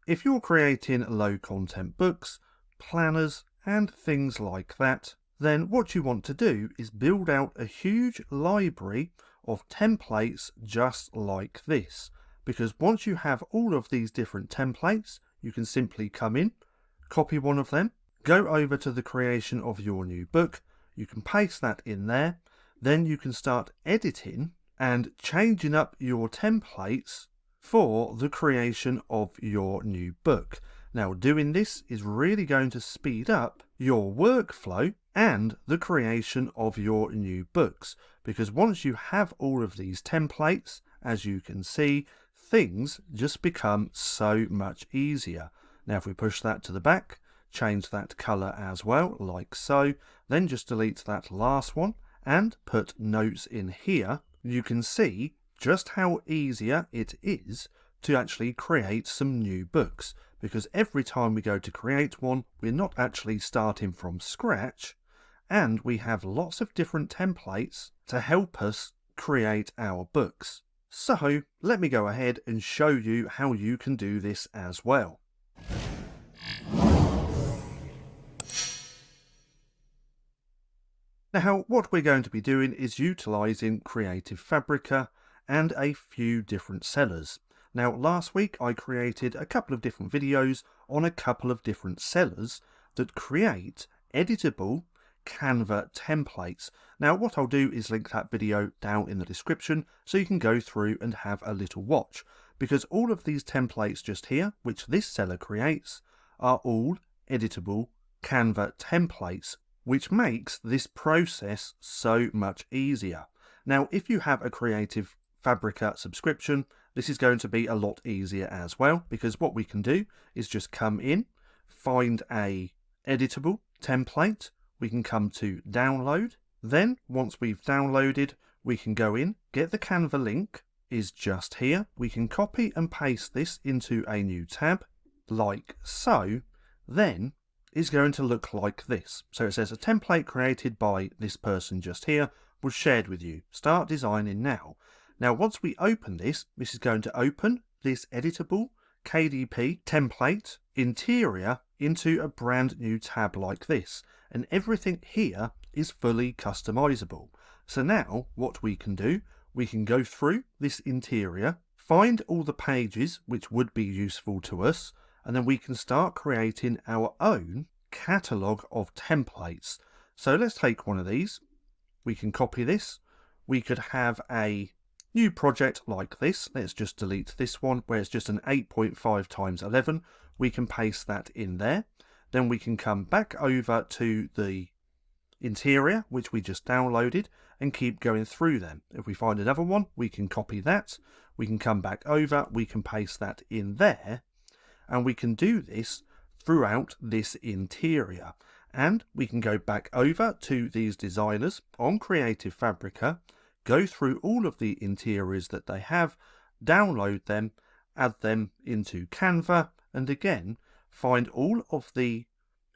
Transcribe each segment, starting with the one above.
if you're creating low content books, planners, and things like that, then what you want to do is build out a huge library of templates just like this. Because once you have all of these different templates, you can simply come in, copy one of them, go over to the creation of your new book, you can paste that in there, then you can start editing and changing up your templates for the creation of your new book. Now, doing this is really going to speed up your workflow and the creation of your new books, because once you have all of these templates, as you can see, things just become so much easier. Now, if we push that to the back, change that color as well, like so, then just delete that last one and put notes in here, you can see just how easier it is to actually create some new books, because every time we go to create one, we're not actually starting from scratch, and we have lots of different templates to help us create our books. So let me go ahead and show you how you can do this as well. Now, what we're going to be doing is utilizing Creative Fabrica and a few different sellers. Now, last week I created a couple of different videos on a couple of different sellers that create editable Canva templates. Now, what I'll do is link that video down in the description so you can go through and have a little watch, because all of these templates just here, which this seller creates, are all editable Canva templates, which makes this process so much easier. Now, if you have a Creative Fabrica subscription, this is going to be a lot easier as well, because what we can do is just come in, find a editable template, we can come to download, then once we've downloaded, we can go in, get the Canva link, is just here, we can copy and paste this into a new tab, like so, then is going to look like this. So it says a template created by this person just here was shared with you. Start designing now. Now, once we open this, this is going to open this editable KDP template interior into a brand new tab like this. And everything here is fully customizable. So now what we can do, we can go through this interior, find all the pages which would be useful to us, and then we can start creating our own catalogue of templates. So let's take one of these. We can copy this. We could have a new project like this. Let's just delete this one where it's just an 8.5 times 11. We can paste that in there. Then we can come back over to the interior, which we just downloaded, and keep going through them. If we find another one, we can copy that. We can come back over. We can paste that in there. And we can do this throughout this interior. And we can go back over to these designers on Creative Fabrica, go through all of the interiors that they have, download them, add them into Canva, and again, find all of the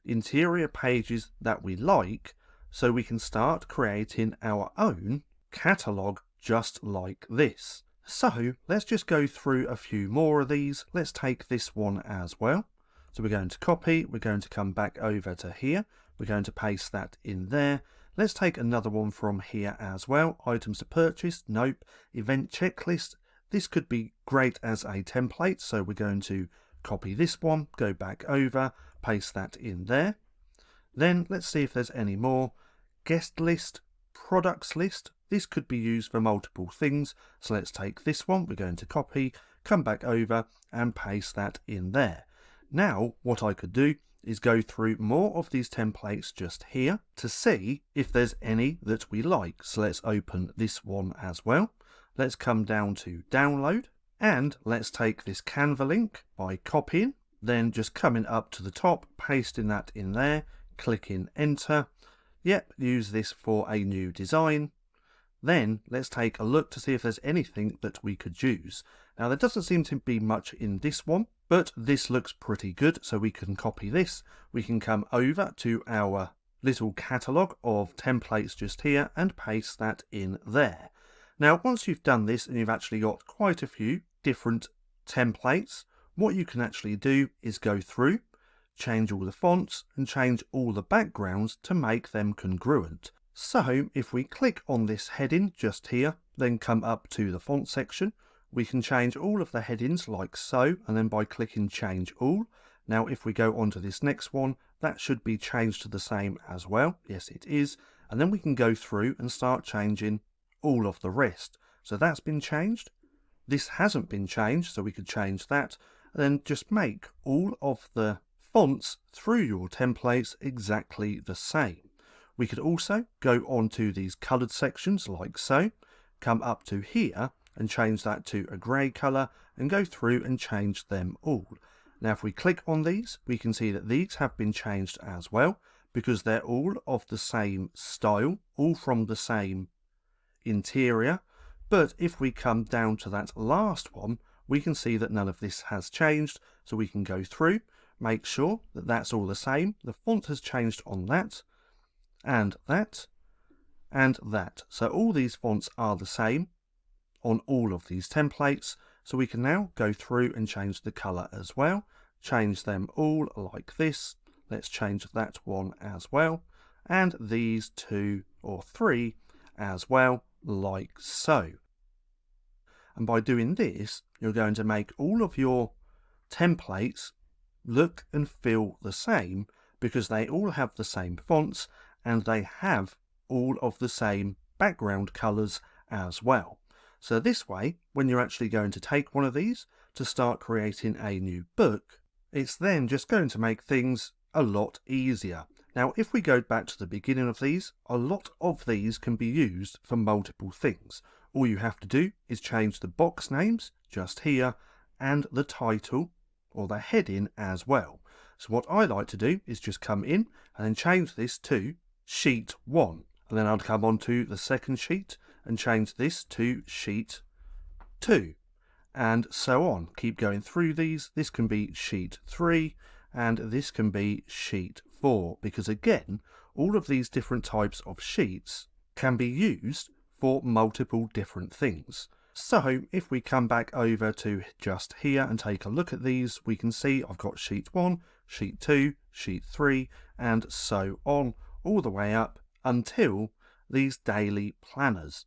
interior pages that we like, so we can start creating our own catalogue just like this. So let's just go through a few more of these. Let's take this one as well. So we're going to copy, we're going to come back over to here, we're going to paste that in there. Let's take another one from here as well. Items to purchase, nope. Event checklist, this could be great as a template, so we're going to copy this one, go back over, paste that in there. Then let's see if there's any more. Guest list, products list, this could be used for multiple things, so let's take this one, we're going to copy, come back over and paste that in there. Now what I could do is go through more of these templates just here to see if there's any that we like. So let's open this one as well. Let's come down to download and let's take this Canva link by copying, then just coming up to the top, pasting that in there, clicking enter. Yep, use this for a new design. Then let's take a look to see if there's anything that we could use. Now there doesn't seem to be much in this one, but this looks pretty good, so we can copy this. We can come over to our little catalogue of templates just here and paste that in there. Now once you've done this and you've actually got quite a few different templates, what you can actually do is go through, change all the fonts and change all the backgrounds to make them congruent. So if we click on this heading just here, then come up to the font section, we can change all of the headings like so, and then by clicking change all. Now if we go on to this next one, that should be changed to the same as well. Yes, it is. And then we can go through and start changing all of the rest. So that's been changed. This hasn't been changed, so we could change that. And then just make all of the fonts through your templates exactly the same. We could also go on to these coloured sections like so, come up to here and change that to a grey colour and go through and change them all. Now if we click on these, we can see that these have been changed as well because they're all of the same style, all from the same interior. But if we come down to that last one, we can see that none of this has changed. So we can go through, make sure that that's all the same. The font has changed on that, and that, and that. So all these fonts are the same on all of these templates. So we can now go through and change the colour as well. Change them all like this. Let's change that one as well. And these 2 or 3 as well, like so. And by doing this, you're going to make all of your templates look and feel the same because they all have the same fonts and they have all of the same background colours as well. So this way, when you're actually going to take one of these to start creating a new book, it's then just going to make things a lot easier. Now, if we go back to the beginning of these, a lot of these can be used for multiple things. All you have to do is change the box names just here and the title or the heading as well. So what I like to do is just come in and then change this to sheet 1. And then I'd come on to the second sheet and change this to sheet 2. And so on. Keep going through these. This can be sheet 3 and this can be sheet 4. Because again, all of these different types of sheets can be used for multiple different things. So if we come back over to just here and take a look at these, we can see I've got sheet 1, sheet 2, sheet 3, and so on, all the way up until these daily planners.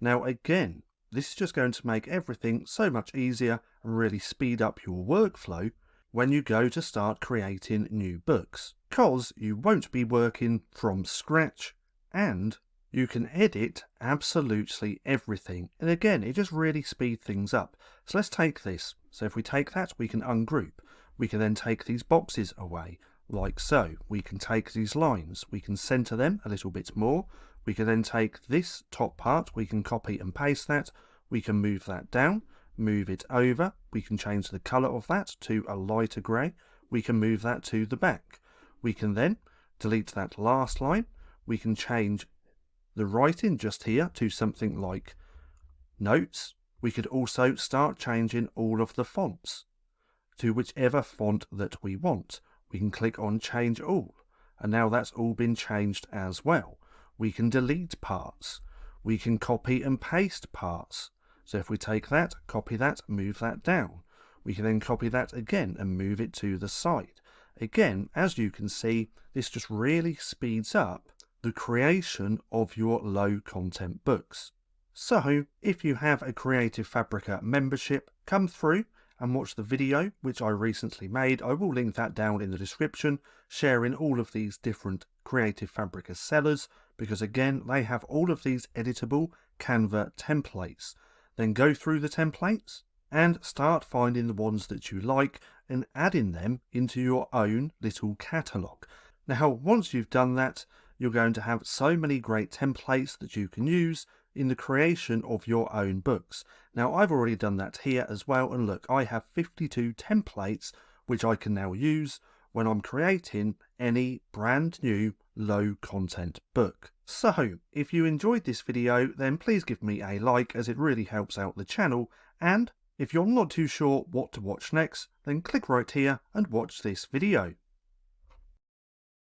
Now again, this is just going to make everything so much easier and really speed up your workflow when you go to start creating new books, because you won't be working from scratch and you can edit absolutely everything. And again, it just really speeds things up. So let's take this. So if we take that, we can ungroup. We can then take these boxes away, like so. We can take these lines. We can center them a little bit more. We can then take this top part. We can copy and paste that. We can move that down, move it over. We can change the color of that to a lighter gray. We can move that to the back. We can then delete that last line. We can change the writing just here to something like notes. We could also start changing all of the fonts to whichever font that we want. We can click on change all, and now that's all been changed as well. We can delete parts. We can copy and paste parts. So if we take that, copy that, move that down. We can then copy that again and move it to the side. Again, as you can see, this just really speeds up the creation of your low content books. So if you have a Creative Fabrica membership, come through and watch the video which I recently made. I will link that down in the description, sharing all of these different Creative Fabrica sellers, because again they have all of these editable Canva templates. Then go through the templates and start finding the ones that you like and adding them into your own little catalogue. Now once you've done that, you're going to have so many great templates that you can use in the creation of your own books. Now I've already done that here as well, and look, I have 52 templates which I can now use when I'm creating any brand new low content book. So if you enjoyed this video, then please give me a like, as it really helps out the channel, and if you're not too sure what to watch next, then click right here and watch this video.